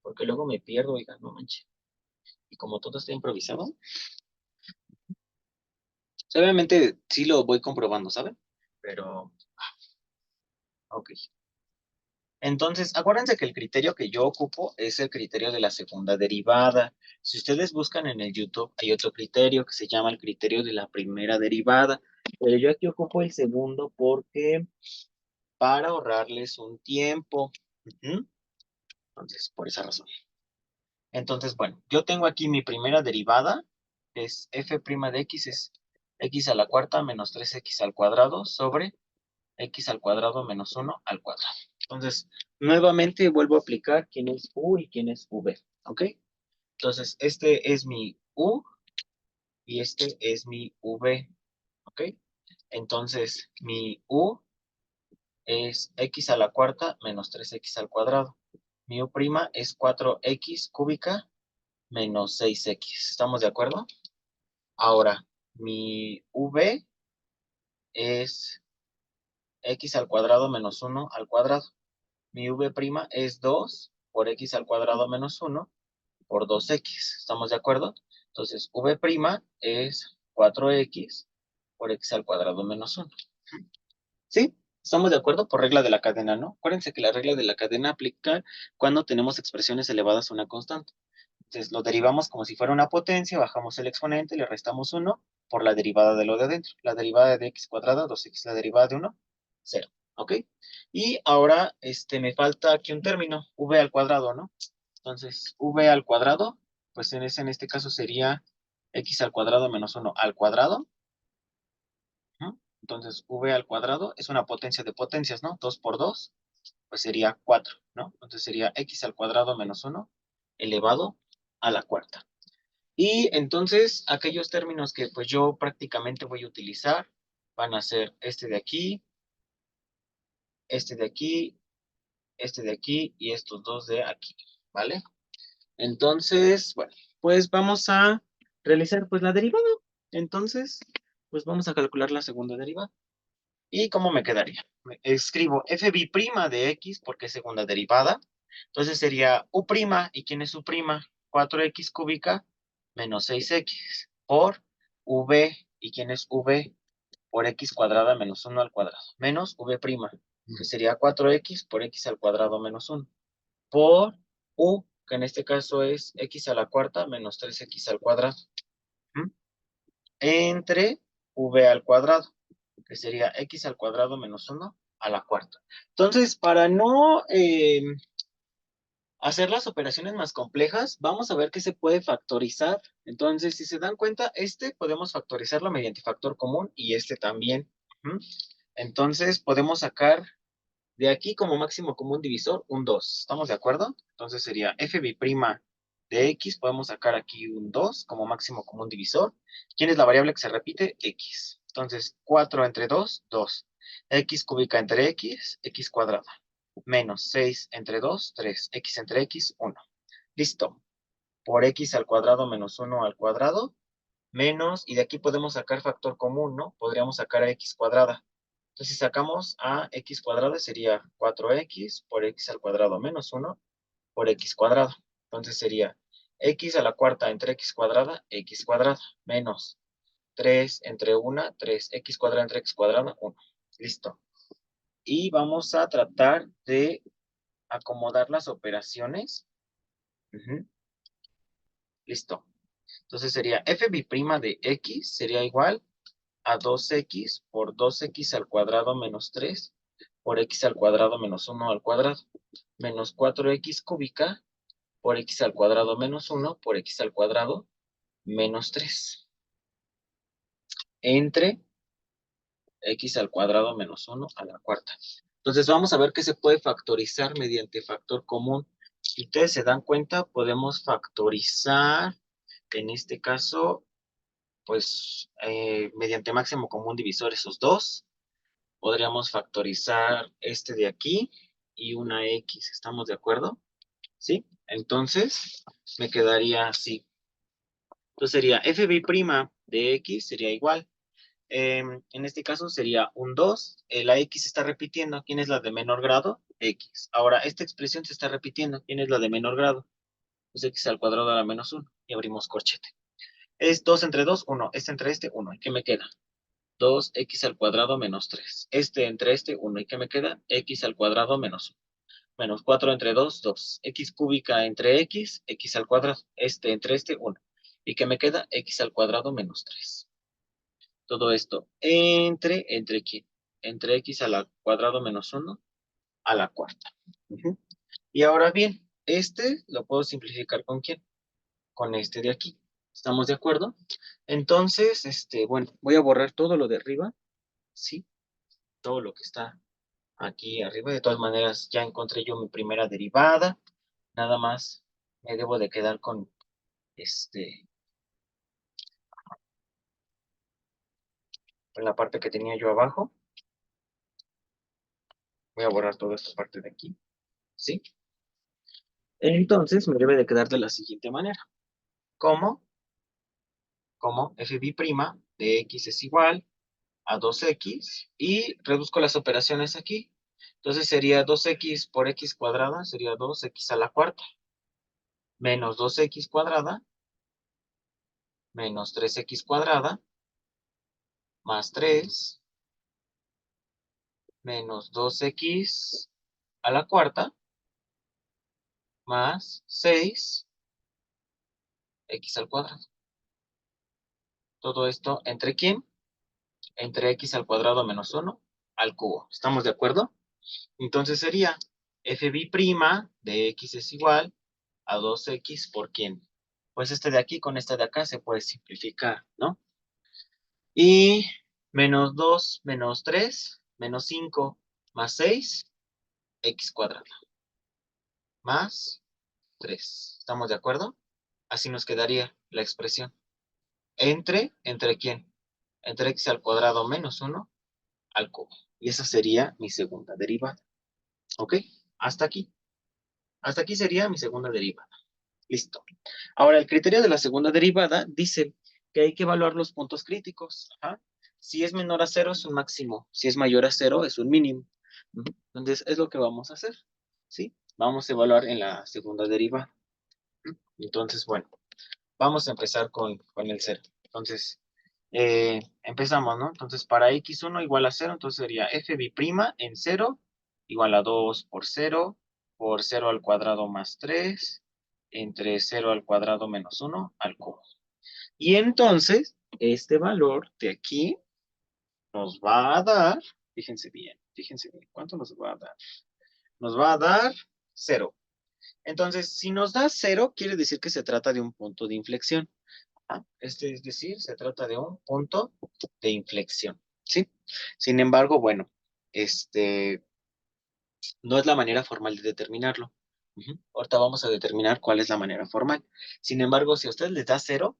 porque luego me pierdo, oiga, no manches. Y como todo está improvisado, obviamente sí lo voy comprobando, ¿saben? Pero, ok. Entonces, acuérdense que el criterio que yo ocupo es el criterio de la segunda derivada. Si ustedes buscan en el YouTube, hay otro criterio que se llama el criterio de la primera derivada. Pero yo aquí ocupo el segundo porque para ahorrarles un tiempo. Ujú. Entonces, por esa razón. Entonces, bueno, yo tengo aquí mi primera derivada, que es f' de x es x a la cuarta menos 3x al cuadrado sobre x al cuadrado menos 1 al cuadrado. Entonces, nuevamente vuelvo a aplicar quién es u y quién es v, ¿ok? Entonces, este es mi u y este es mi v, ¿ok? Entonces, mi u es x a la cuarta menos 3x al cuadrado. Mi u' es 4x cúbica menos 6x. ¿Estamos de acuerdo? Ahora, mi v es x al cuadrado menos 1 al cuadrado. Mi v' es 2 por x al cuadrado menos 1 por 2x. ¿Estamos de acuerdo? Entonces, v' es 4x por x al cuadrado menos 1. ¿Sí? ¿Estamos de acuerdo? Por regla de la cadena, ¿no? Acuérdense que la regla de la cadena aplica cuando tenemos expresiones elevadas a una constante. Entonces lo derivamos como si fuera una potencia, bajamos el exponente, le restamos 1 por la derivada de lo de adentro. La derivada de x cuadrada, 2x, la derivada de 1, 0. ¿Ok? Y ahora me falta aquí un término, v al cuadrado, ¿no? Entonces, v al cuadrado, pues en este caso sería x al cuadrado menos 1 al cuadrado. ¿No? Entonces, v al cuadrado es una potencia de potencias, ¿no? 2 por 2, pues sería 4, ¿no? Entonces sería x al cuadrado menos 1 elevado a la cuarta. Y entonces, aquellos términos que pues yo prácticamente voy a utilizar van a ser este de aquí, este de aquí, este de aquí y estos dos de aquí, ¿vale? Entonces, bueno, pues vamos a realizar pues la derivada. Entonces, pues vamos a calcular la segunda derivada. ¿Y cómo me quedaría? Escribo fb' de x porque es segunda derivada. Entonces sería u', ¿y quién es u'? 4x cúbica menos 6x por v, ¿y quién es v? Por x cuadrada menos 1 al cuadrado, menos v', que sería 4x por x al cuadrado menos 1, por u, que en este caso es x a la cuarta menos 3x al cuadrado, ¿Mm? Entre v al cuadrado, que sería x al cuadrado menos 1 a la cuarta. Entonces, para no hacer las operaciones más complejas, vamos a ver qué se puede factorizar. Entonces, si se dan cuenta, podemos factorizarlo mediante factor común y este también. Ujú. Entonces, podemos sacar de aquí como máximo común divisor un 2. ¿Estamos de acuerdo? Entonces sería fb' de x, podemos sacar aquí un 2 como máximo común divisor. ¿Quién es la variable que se repite? X. Entonces, 4 entre 2, 2. X cúbica entre x, x cuadrada. Menos 6 entre 2, 3. X entre x, 1. Listo. Por x al cuadrado menos 1 al cuadrado menos, y de aquí podemos sacar factor común, ¿no? Podríamos sacar a x cuadrada. Entonces, si sacamos a x cuadrada, sería 4x por x al cuadrado menos 1 por x cuadrado. Entonces, sería x a la cuarta entre x cuadrada, menos 3 entre 1, 3, x cuadrada entre x cuadrada, 1. Listo. Y vamos a tratar de acomodar las operaciones. Listo. Entonces sería f' de x sería igual a 2x por 2x al cuadrado menos 3 por x al cuadrado menos 1 al cuadrado, menos 4x cúbica por x al cuadrado menos 1 por x al cuadrado menos 3 entre x al cuadrado menos 1 a la cuarta. Entonces vamos a ver que se puede factorizar mediante factor común. Si ustedes se dan cuenta, podemos factorizar, en este caso, pues mediante máximo común divisor esos dos. Podríamos factorizar este de aquí y una x, ¿estamos de acuerdo? ¿Sí? Entonces, me quedaría así. Entonces sería f' de x sería igual. En este caso sería un 2. La x se está repitiendo. ¿Quién es la de menor grado? X. Ahora, esta expresión se está repitiendo. ¿Quién es la de menor grado? Pues x al cuadrado a la menos 1. Y abrimos corchete. Es 2 entre 2, 1. Este entre este, 1. ¿Y qué me queda? 2x al cuadrado menos 3. Este entre este, 1. ¿Y qué me queda? X al cuadrado menos 1. Menos 4 entre 2, 2. X cúbica entre x al cuadrado. Este entre este, 1. ¿Y qué me queda? X al cuadrado menos 3. Todo esto ¿entre quién? Entre x al cuadrado menos 1 a la cuarta. Y ahora bien, este lo puedo simplificar ¿con quién? Con este de aquí. ¿Estamos de acuerdo? Entonces, bueno, voy a borrar todo lo de arriba, ¿sí? Todo lo que está aquí arriba. De todas maneras, ya encontré yo mi primera derivada. Nada más me debo de quedar con con la parte que tenía yo abajo. Voy a borrar toda esta parte de aquí, ¿sí? Entonces, me debe de quedar de la siguiente manera. ¿Cómo? Como f' de x es igual a 2x y reduzco las operaciones aquí. Entonces sería 2x por x cuadrada, sería 2x a la cuarta, menos 2x cuadrada, menos 3x cuadrada, más 3, menos 2x a la cuarta, más 6x al cuadrado. Todo esto, ¿entre quién? Entre x al cuadrado menos 1 al cubo. ¿Estamos de acuerdo? Entonces sería f' de x es igual a 2x por quién. Pues este de aquí con este de acá se puede simplificar, ¿no? Y menos 2 menos 3 menos 5 más 6, x cuadrado. Más 3. ¿Estamos de acuerdo? Así nos quedaría la expresión. ¿Entre quién? Entre x al cuadrado menos 1 al cubo. Y esa sería mi segunda derivada. ¿Ok? Hasta aquí. Hasta aquí sería mi segunda derivada. Listo. Ahora, el criterio de la segunda derivada dice que hay que evaluar los puntos críticos. Ajá. Si es menor a 0 es un máximo. Si es mayor a 0 es un mínimo. Entonces, es lo que vamos a hacer. ¿Sí? Vamos a evaluar en la segunda derivada. Entonces, bueno, vamos a empezar con el 0. Entonces, empezamos, ¿no? Entonces, para x1 igual a 0, entonces sería f' en 0 igual a 2 por 0 al cuadrado más 3 entre 0 al cuadrado menos 1 al cubo. Y entonces, este valor de aquí nos va a dar, fíjense bien, ¿cuánto nos va a dar? Nos va a dar 0. Entonces, si nos da 0, quiere decir que se trata de un punto de inflexión. Es decir, se trata de un punto de inflexión, ¿sí? Sin embargo, bueno, no es la manera formal de determinarlo. Ahorita vamos a determinar cuál es la manera formal. Sin embargo, si a ustedes les da 0,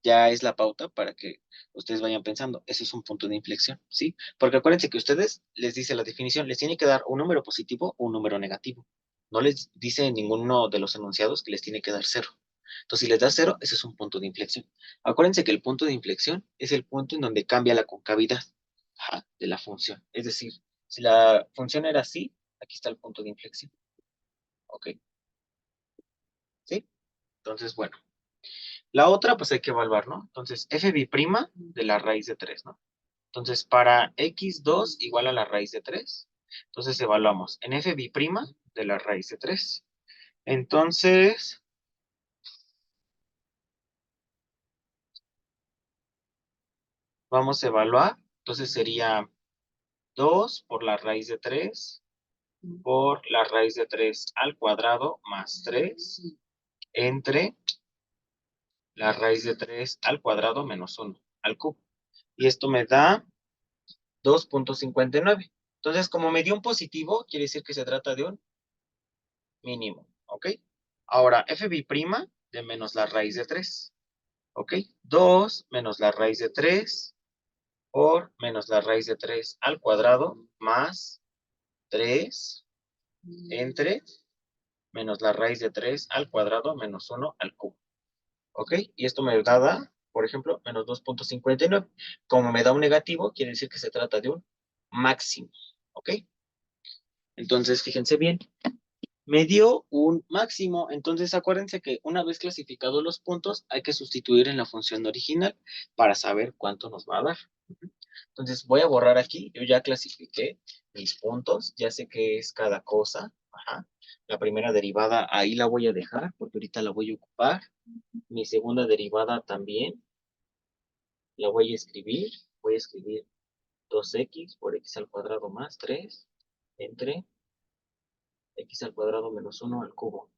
ya es la pauta para que ustedes vayan pensando, eso es un punto de inflexión, ¿sí? Porque acuérdense que ustedes les dice la definición, les tiene que dar un número positivo o un número negativo. No les dice en ninguno de los enunciados que les tiene que dar 0. Entonces, si les da 0, ese es un punto de inflexión. Acuérdense que el punto de inflexión es el punto en donde cambia la concavidad, ajá, de la función. Es decir, si la función era así, aquí está el punto de inflexión. ¿Ok? ¿Sí? Entonces, bueno. La otra, pues hay que evaluar, ¿no? Entonces, fb' de la raíz de 3, ¿no? Entonces, para x2 igual a la raíz de 3, entonces evaluamos en fb' de la raíz de 3. Entonces, vamos a evaluar. Entonces sería 2 por la raíz de 3 por la raíz de 3 al cuadrado más 3 entre la raíz de 3 al cuadrado menos 1 al cubo. Y esto me da 2.59. Entonces, como me dio un positivo, quiere decir que se trata de un mínimo, ¿ok? Ahora, fb' de menos la raíz de 3, ¿ok? 2 menos la raíz de 3 por menos la raíz de 3 al cuadrado más 3 entre menos la raíz de 3 al cuadrado menos 1 al cubo, ¿ok? Y esto me da, por ejemplo, menos 2.59. Como me da un negativo, quiere decir que se trata de un máximo, ¿ok? Entonces, fíjense bien, me dio un máximo. Entonces, acuérdense que una vez clasificados los puntos, hay que sustituir en la función original para saber cuánto nos va a dar. Entonces, voy a borrar aquí. Yo ya clasifiqué mis puntos. Ya sé qué es cada cosa. Ajá. La primera derivada ahí la voy a dejar porque ahorita la voy a ocupar. Mi segunda derivada también la voy a escribir. Voy a escribir 2x por x al cuadrado más 3 entre x al cuadrado menos 1 al cubo.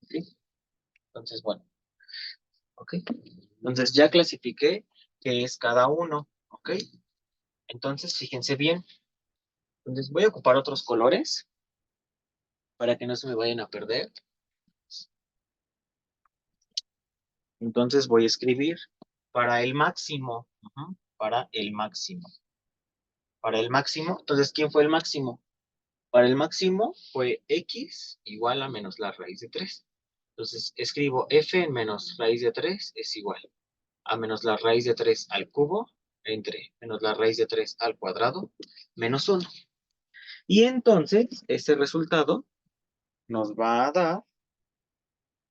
¿Sí? Entonces, bueno. ¿Ok? Entonces ya clasifiqué qué es cada uno. ¿Ok? Entonces, fíjense bien. Entonces voy a ocupar otros colores para que no se me vayan a perder. Entonces voy a escribir para el máximo. Para el máximo. Para el máximo. Entonces, ¿quién fue el máximo? Para el máximo fue x igual a menos la raíz de 3. Entonces, escribo f en menos raíz de 3 es igual a menos la raíz de 3 al cubo entre menos la raíz de 3 al cuadrado menos 1. Y entonces, este resultado nos va a dar,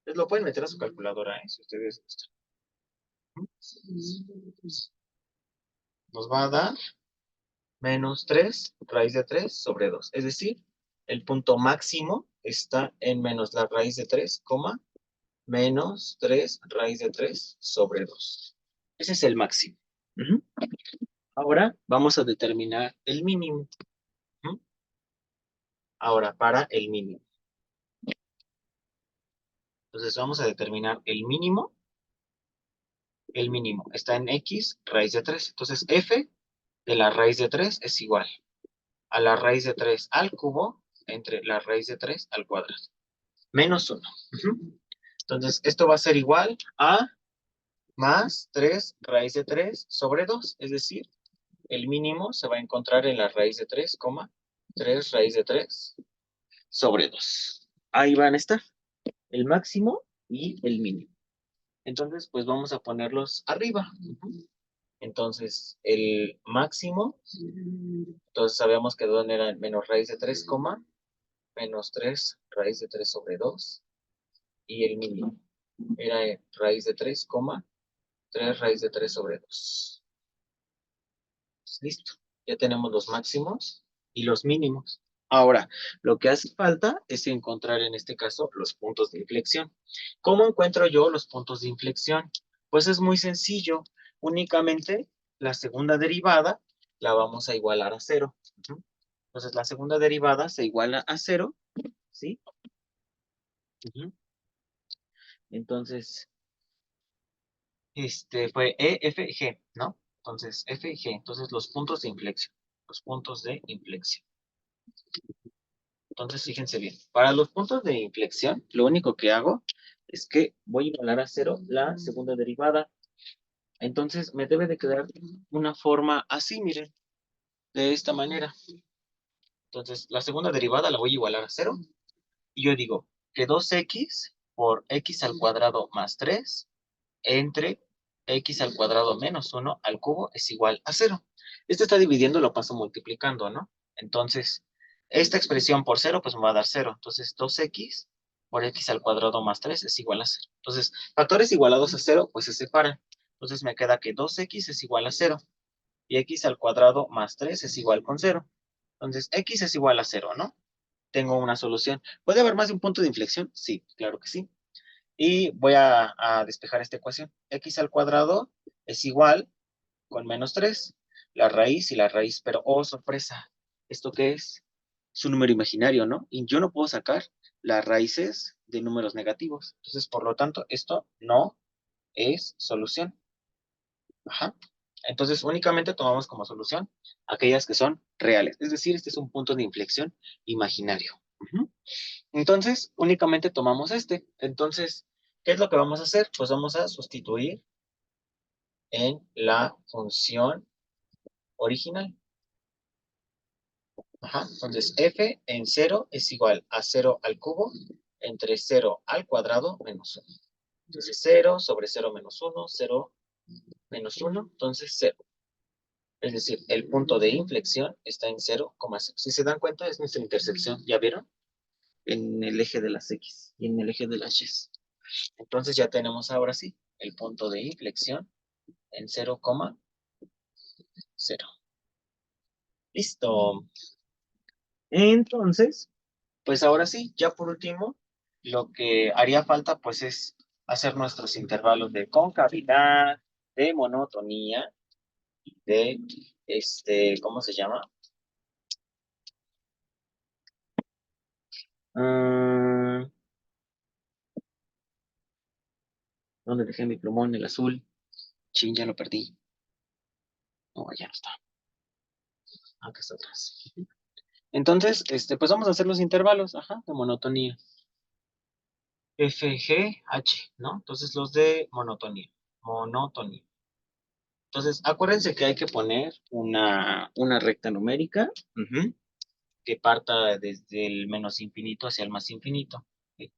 pues lo pueden meter a su calculadora, si ustedes gustan. Nos va a dar menos 3 raíz de 3 sobre 2. Es decir, el punto máximo está en menos la raíz de 3, menos 3 raíz de 3 sobre 2. Ese es el máximo. Ahora vamos a determinar el mínimo. Ahora, para el mínimo. Entonces vamos a determinar el mínimo. El mínimo está en x raíz de 3. Entonces f de la raíz de 3 es igual a la raíz de 3 al cubo entre la raíz de 3 al cuadrado. Menos 1. Entonces esto va a ser igual a más 3 raíz de 3 sobre 2. Es decir, el mínimo se va a encontrar en la raíz de 3, 3 raíz de 3 sobre 2. Ahí van a estar el máximo y el mínimo. Entonces, pues vamos a ponerlos arriba. Entonces, el máximo, entonces sabíamos que dónde era menos raíz de 3, menos 3 raíz de 3 sobre 2. Y el mínimo era raíz de 3, 3 raíz de 3 sobre 2. Pues, listo. Ya tenemos los máximos y los mínimos. Ahora, lo que hace falta es encontrar en este caso los puntos de inflexión. ¿Cómo encuentro yo los puntos de inflexión? Pues es muy sencillo. Únicamente la segunda derivada la vamos a igualar a 0. Entonces la segunda derivada se iguala a 0, ¿sí? Entonces, fue E, F y G, ¿no? Entonces, F y G. Entonces los puntos de inflexión. Los puntos de inflexión. Entonces, fíjense bien. Para los puntos de inflexión, lo único que hago es que voy a igualar a 0 la segunda derivada. Entonces, me debe de quedar una forma así, miren, de esta manera. Entonces, la segunda derivada la voy a igualar a 0. Y yo digo que 2x por x al cuadrado más 3 entre x al cuadrado menos 1 al cubo es igual a 0. Esto está dividiendo, lo paso multiplicando, ¿no? Entonces, esta expresión por 0, pues me va a dar 0. Entonces, 2x por x al cuadrado más 3 es igual a 0. Entonces, factores igualados a 0, pues se separan. Entonces, me queda que 2x es igual a 0 y x al cuadrado más 3 es igual con 0. Entonces, x es igual a 0, ¿no? Tengo una solución. ¿Puede haber más de un punto de inflexión? Sí, claro que sí. Y voy a despejar esta ecuación. X al cuadrado es igual con menos 3. La raíz y la raíz, pero oh, sorpresa. ¿Esto qué es? Es un número imaginario, ¿no? Y yo no puedo sacar las raíces de números negativos. Entonces, por lo tanto, esto no es solución. Ajá. Entonces, únicamente tomamos como solución aquellas que son reales. Es decir, este es un punto de inflexión imaginario. Ujú. Entonces, únicamente tomamos este. Entonces, ¿qué es lo que vamos a hacer? Pues vamos a sustituir en la función original. Ajá. Entonces, f en 0 es igual a 0 al cubo entre 0 al cuadrado menos 1. Entonces, 0 sobre 0 menos 1, 0 menos 1, entonces 0. Es decir, el punto de inflexión está en 0,0. Si se dan cuenta, es nuestra intersección. ¿Ya vieron? En el eje de las X y en el eje de las Y. Entonces ya tenemos ahora sí el punto de inflexión en 0,0. Listo. Entonces, pues ahora sí, ya por último, lo que haría falta pues es hacer nuestros intervalos de concavidad, de monotonía, de ¿cómo se llama? Mm, ¿Dónde dejé mi plumón? El azul. Chin, ya lo perdí. No, ya no está. Acá está atrás. Entonces, pues vamos a hacer los intervalos, ajá, de monotonía. F, G, H, ¿no? Entonces los de monotonía. Monotonía. Entonces, acuérdense que hay que poner una recta numérica, ujú, que parta desde el menos infinito hacia el más infinito. ¿Sí?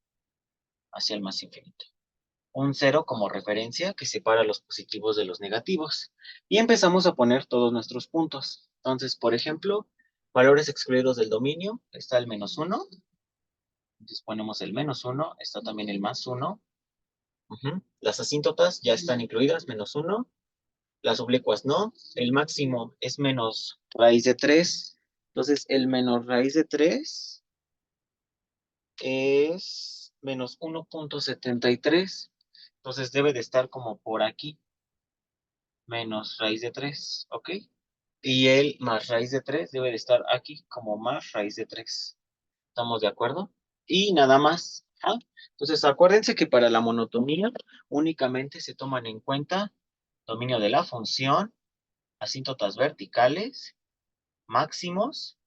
Hacia el más infinito. Un cero como referencia que separa los positivos de los negativos. Y empezamos a poner todos nuestros puntos. Entonces, por ejemplo, valores excluidos del dominio, está el menos uno. Entonces ponemos el menos uno, está también el más uno. Ujú. Las asíntotas ya están incluidas, menos uno. Las oblicuas no. El máximo es menos raíz de 3. Entonces, el menos raíz de 3 es menos 1,73. Entonces, debe de estar como por aquí, menos raíz de 3, ¿ok? Y el más raíz de 3 debe de estar aquí como más raíz de 3. ¿Estamos de acuerdo? Y nada más. ¿Ah? Entonces, acuérdense que para la monotonía únicamente se toman en cuenta dominio de la función, asíntotas verticales, máximos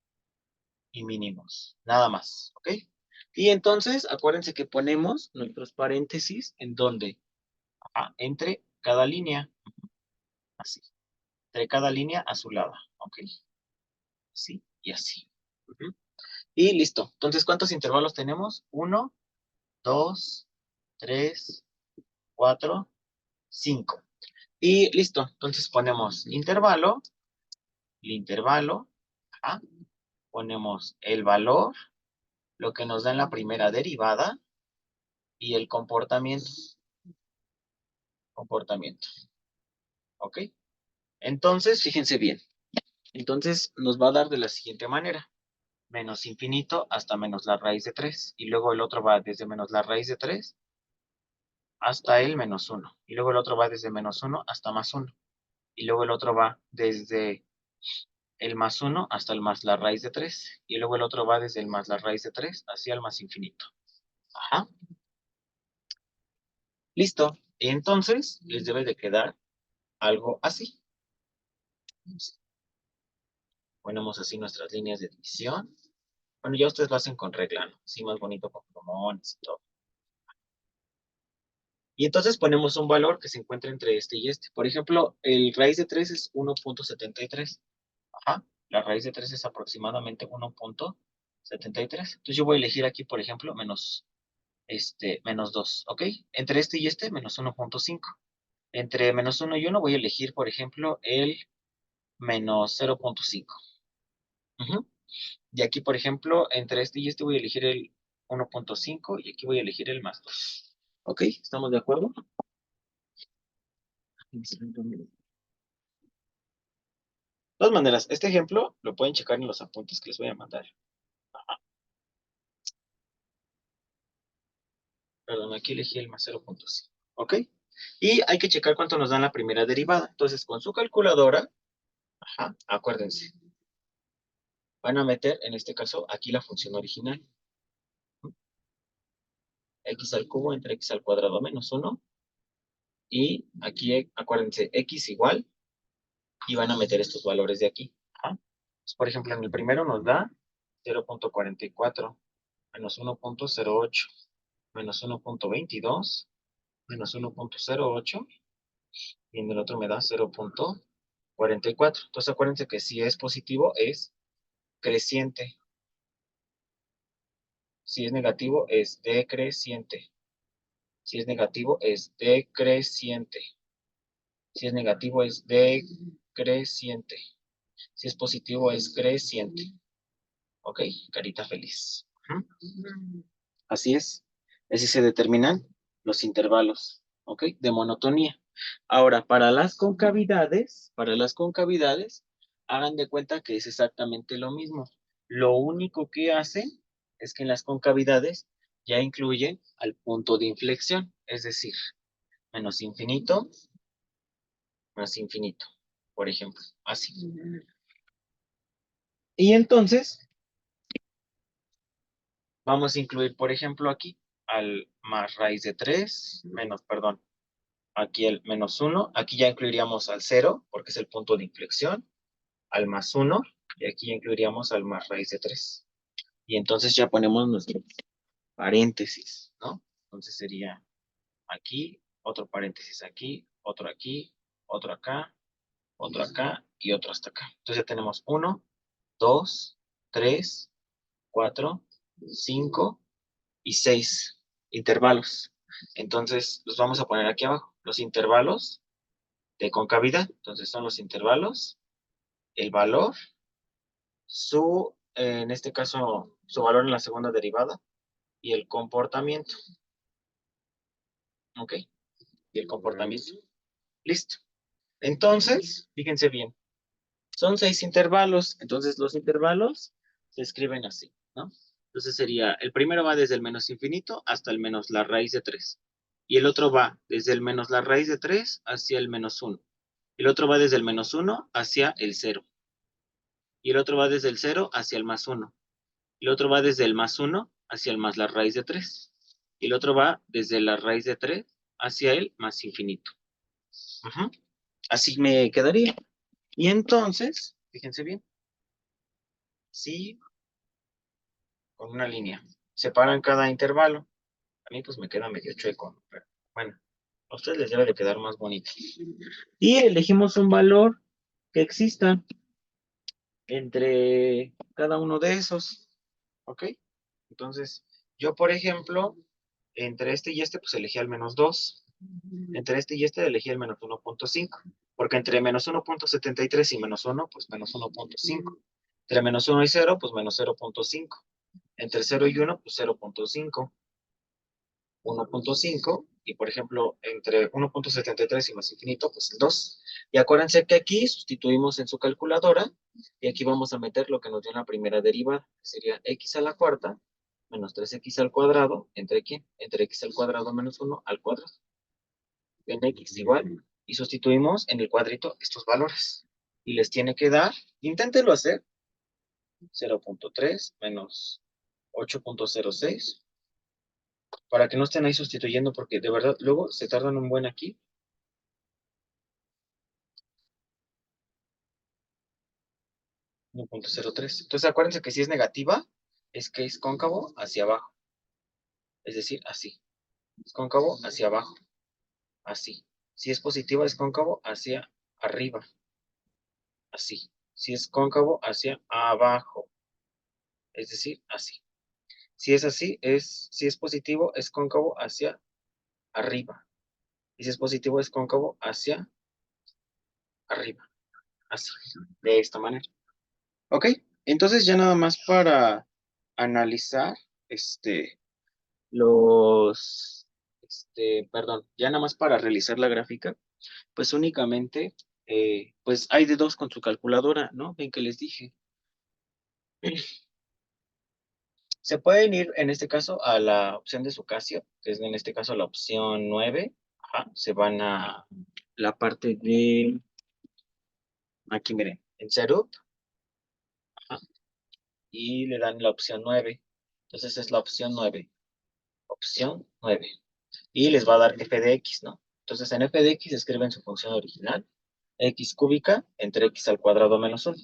y mínimos. Nada más, ¿ok? Y entonces, acuérdense que ponemos nuestros paréntesis en donde, entre cada línea, así, entre cada línea a su lado, ¿ok? Así y así. Ujú. Y listo. Entonces, ¿cuántos intervalos tenemos? 1, 2, 3, 4, 5. Y listo. Entonces ponemos el intervalo, ajá, ponemos el valor, lo que nos da en la primera derivada y el comportamiento. Comportamiento. ¿Ok? Entonces, fíjense bien. Entonces nos va a dar de la siguiente manera. Menos infinito hasta menos la raíz de 3. Y luego el otro va desde menos la raíz de 3 hasta el menos 1. Y luego el otro va desde menos 1 hasta más 1. Y luego el otro va desde el más 1 hasta el más la raíz de 3. Y luego el otro va desde el más la raíz de 3 hacia el más infinito. Ajá. Listo. Y entonces les debe de quedar algo así. Ponemos así nuestras líneas de división. Bueno, ya ustedes lo hacen con regla, ¿no? Así más bonito con pulmones y todo. Y entonces ponemos un valor que se encuentra entre este y este. Por ejemplo, el raíz de 3 es 1,73. Ajá. La raíz de 3 es aproximadamente 1,73. Entonces yo voy a elegir aquí, por ejemplo, menos menos 2, ¿ok? Entre este y este, menos 1.5. Entre menos 1 y 1 voy a elegir, por ejemplo, el menos 0.5. Y aquí, por ejemplo, entre este y este voy a elegir el 1.5 y aquí voy a elegir el más 2. ¿Ok? ¿Estamos de acuerdo? De todas maneras, este ejemplo lo pueden checar en los apuntes que les voy a mandar. Perdón, aquí elegí el más 0.5. ¿Ok? Y hay que checar cuánto nos dan la primera derivada. Entonces, con su calculadora, acuérdense, van a meter, en este caso, aquí la función original. X al cubo entre x al cuadrado menos 1. Y aquí, acuérdense, x igual, y van a meter estos valores de aquí. Pues, por ejemplo, en el primero nos da 0.44, menos 1.08, menos 1.22, menos 1.08, y en el otro me da 0.44. Entonces acuérdense que si es positivo es creciente, si es negativo es decreciente, si es negativo es decreciente, si es negativo es decreciente, si es positivo es creciente. ¿Ok? Carita feliz. Así es. Así se determinan los intervalos, ¿ok? De monotonía. Ahora, para las concavidades, hagan de cuenta que es exactamente lo mismo. Lo único que hacen es que en las concavidades ya incluyen al punto de inflexión, es decir, menos infinito, más infinito, por ejemplo, así. Y entonces, vamos a incluir, por ejemplo, aquí al más raíz de 3, menos, perdón, aquí el menos 1, aquí ya incluiríamos al 0, porque es el punto de inflexión, al más 1, y aquí ya incluiríamos al más raíz de 3. Y entonces ya ponemos nuestro paréntesis, ¿no? Entonces sería aquí, otro paréntesis aquí, otro acá y otro hasta acá. Entonces ya tenemos 1, 2, 3, 4, 5 y 6 intervalos. Entonces los vamos a poner aquí abajo. Los intervalos de concavidad. Entonces son los intervalos, el valor, en este caso, su valor en la segunda derivada y el comportamiento. ¿Ok? Y el comportamiento. Listo. Entonces, fíjense bien. Son 6 intervalos. Entonces los intervalos se escriben así, ¿no? Entonces sería, el primero va desde el menos infinito hasta el menos la raíz de 3. Y el otro va desde el menos la raíz de 3 hacia el menos 1. El otro va desde el menos 1 hacia el 0. Y el otro va desde el 0 hacia el más 1. El otro va desde el más 1 hacia el más la raíz de 3. Y el otro va desde la raíz de 3 hacia el más infinito. Así me quedaría. Y entonces, fíjense bien, si con una línea separan cada intervalo, a mí pues me queda medio chueco, pero bueno, a ustedes les debe de quedar más bonito. Y elegimos un valor que exista entre cada uno de esos, ¿ok? Entonces, yo, por ejemplo, entre este y este, pues elegí al menos 2. Entre este y este elegí el menos 1.5. Porque entre menos 1.73 y menos 1, pues menos 1.5. Entre menos 1 y 0, pues menos 0.5. Entre 0 y 1, pues 0.5. 1.5. Y, por ejemplo, entre 1.73 y más infinito, pues el 2. Y acuérdense que aquí sustituimos en su calculadora y aquí vamos a meter lo que nos dio en la primera derivada, que sería x a la cuarta menos 3x al cuadrado, ¿entre quién? Entre x al cuadrado menos 1 al cuadrado. En x igual. Y sustituimos en el cuadrito estos valores. Y les tiene que dar, inténtenlo hacer, 0.3 menos 8.06, para que no estén ahí sustituyendo, porque de verdad luego se tardan un buen aquí. 1.03. Entonces acuérdense que si es negativa, es que es cóncavo hacia abajo. Es decir, así. Es cóncavo hacia abajo. Así. Si es positiva, es cóncavo hacia arriba. Así. Si es cóncavo hacia abajo. Es decir, así. Si es así, si es positivo, es cóncavo hacia arriba. Y si es positivo, es cóncavo hacia arriba. Así, de esta manera. ¿Ok? Entonces ya nada más para analizar, perdón, ya nada más para realizar la gráfica, pues únicamente, pues hay de dos con su calculadora, ¿no? Ven que les dije. Se pueden ir, en este caso, a la opción de su Casio, que es en este caso la opción 9. Ajá, se van a la parte de, aquí miren, en Setup, ajá, y le dan la opción 9. Entonces es la opción 9. Y les va a dar f de x, ¿no? Entonces en f de x escriben su función original, x cúbica entre x al cuadrado menos 1.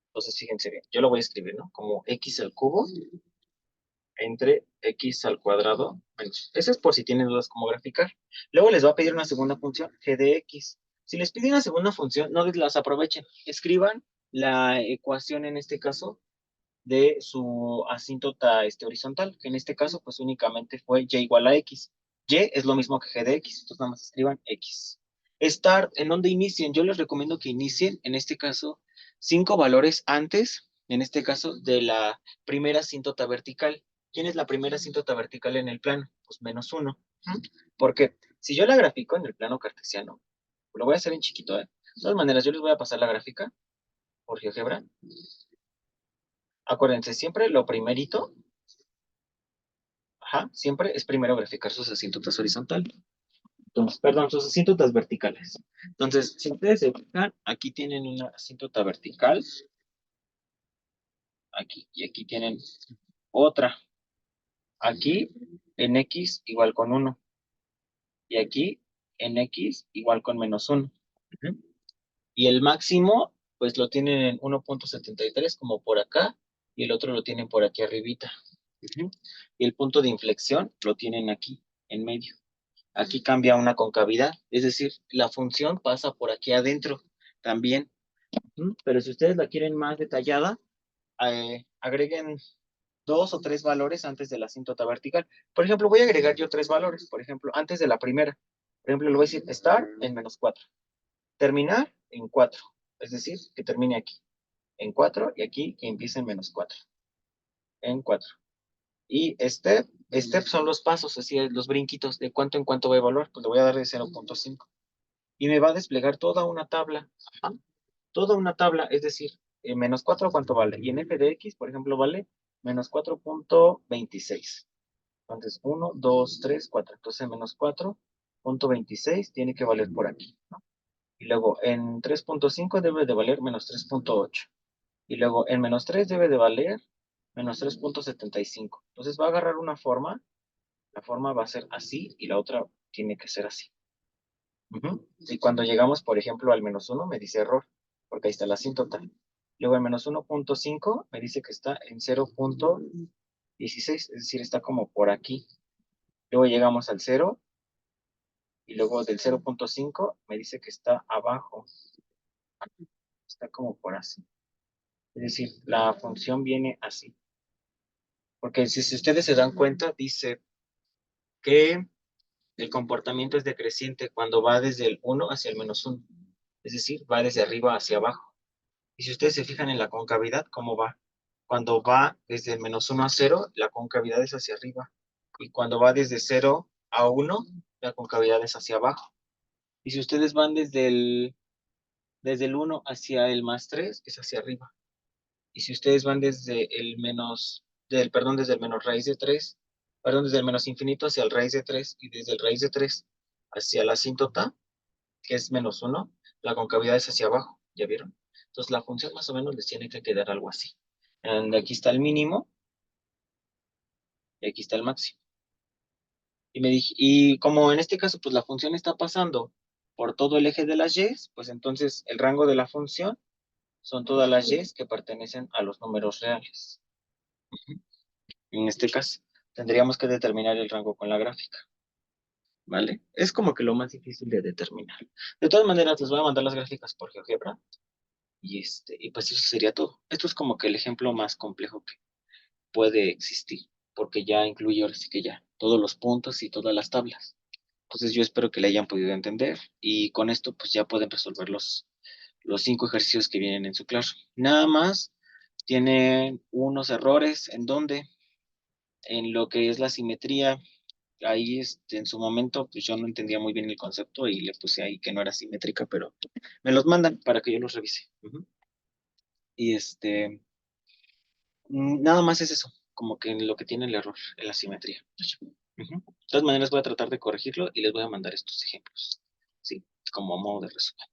Entonces fíjense bien, yo lo voy a escribir, ¿no? Como x al cubo entre x al cuadrado menos. Eso es por si tienen dudas cómo graficar. Luego les va a pedir una segunda función, g de x. Si les pide una segunda función, no las aprovechen. Escriban la ecuación en este caso de su asíntota horizontal, que en este caso pues únicamente fue y igual a x. Y es lo mismo que g de x, entonces nada más escriban x. Start, ¿en dónde inicien? Yo les recomiendo que inicien, en este caso, 5 valores antes, en este caso, de la primera asíntota vertical. ¿Quién es la primera asíntota vertical en el plano? Pues menos 1. Porque si yo la grafico en el plano cartesiano, lo voy a hacer en chiquito, ¿eh? De todas maneras, yo les voy a pasar la gráfica por GeoGebra. Acuérdense, siempre lo primerito, ajá, siempre es primero graficar sus asíntotas horizontales. Entonces, perdón, sus asíntotas verticales. Entonces, si ustedes se fijan, aquí tienen una asíntota vertical, aquí, y aquí tienen otra. Aquí en x igual con 1, y aquí en x igual con menos 1. Ujú. Y el máximo, pues lo tienen en 1.73, como por acá, y el otro lo tienen por aquí arribita. Ujú. Y el punto de inflexión lo tienen aquí, en medio. Aquí cambia una concavidad, es decir, la función pasa por aquí adentro también. Pero si ustedes la quieren más detallada, agreguen 2 o 3 valores antes de la asíntota vertical. Por ejemplo, voy a agregar yo 3 valores, por ejemplo, antes de la primera. Por ejemplo, le voy a decir start en menos 4, terminar en 4, es decir, que termine aquí en 4 y aquí que empiece en menos 4, en 4. Y step son los pasos, así los brinquitos de cuánto en cuánto va a evaluar, pues le voy a dar de 0.5. Y me va a desplegar toda una tabla, ajá, toda una tabla, es decir, menos 4 ¿cuánto vale? Y en f de x, por ejemplo, vale menos 4.26. Entonces, 1, 2, 3, 4. Entonces, menos 4.26 tiene que valer por aquí, ¿no? Y luego en 3.5 debe de valer menos 3.8. Y luego en menos 3 debe de valer menos 3.75. Entonces va a agarrar una forma, la forma va a ser así y la otra tiene que ser así. Y cuando llegamos, por ejemplo, al menos 1, me dice error, porque ahí está la asíntota. Luego el menos 1.5 me dice que está en 0.16, es decir, está como por aquí. Luego llegamos al 0 y luego del 0.5 me dice que está abajo, está como por así. Es decir, la función viene así. Porque si ustedes se dan cuenta, dice que el comportamiento es decreciente cuando va desde el 1 hacia el menos 1. Es decir, va desde arriba hacia abajo. Y si ustedes se fijan en la concavidad, ¿cómo va? Cuando va desde el menos 1 a 0, la concavidad es hacia arriba. Y cuando va desde 0 a 1, la concavidad es hacia abajo. Y si ustedes van desde el 1 hacia el más 3, es hacia arriba. Y si ustedes van desde el menos raíz de 3, perdón, desde el menos infinito hacia el raíz de 3 y desde el raíz de 3 hacia la asíntota, que es menos 1, la concavidad es hacia abajo, ¿ya vieron? Entonces la función más o menos les tiene que quedar algo así. Aquí está el mínimo y aquí está el máximo. Y como en este caso, pues la función está pasando por todo el eje de las y, pues entonces el rango de la función son todas las y que pertenecen a los números reales. En este caso, tendríamos que determinar el rango con la gráfica, ¿vale? Es como que lo más difícil de determinar. De todas maneras, les voy a mandar las gráficas por GeoGebra y pues eso sería todo. Esto es como que el ejemplo más complejo que puede existir. porque ya incluye ahora sí que ya todos los puntos y todas las tablas. Entonces yo espero que le hayan podido entender y con esto pues ya pueden resolver los 5 ejercicios que vienen en su clase. Nada más tienen unos errores en donde, en lo que es la simetría, ahí en su momento pues yo no entendía muy bien el concepto y le puse ahí que no era simétrica, pero me los mandan para que yo los revise. Ujú. Y nada más es eso, como que en lo que tiene el error, en la simetría. Ujú. De todas maneras voy a tratar de corregirlo y les voy a mandar estos ejemplos, ¿sí? Como modo de resumen.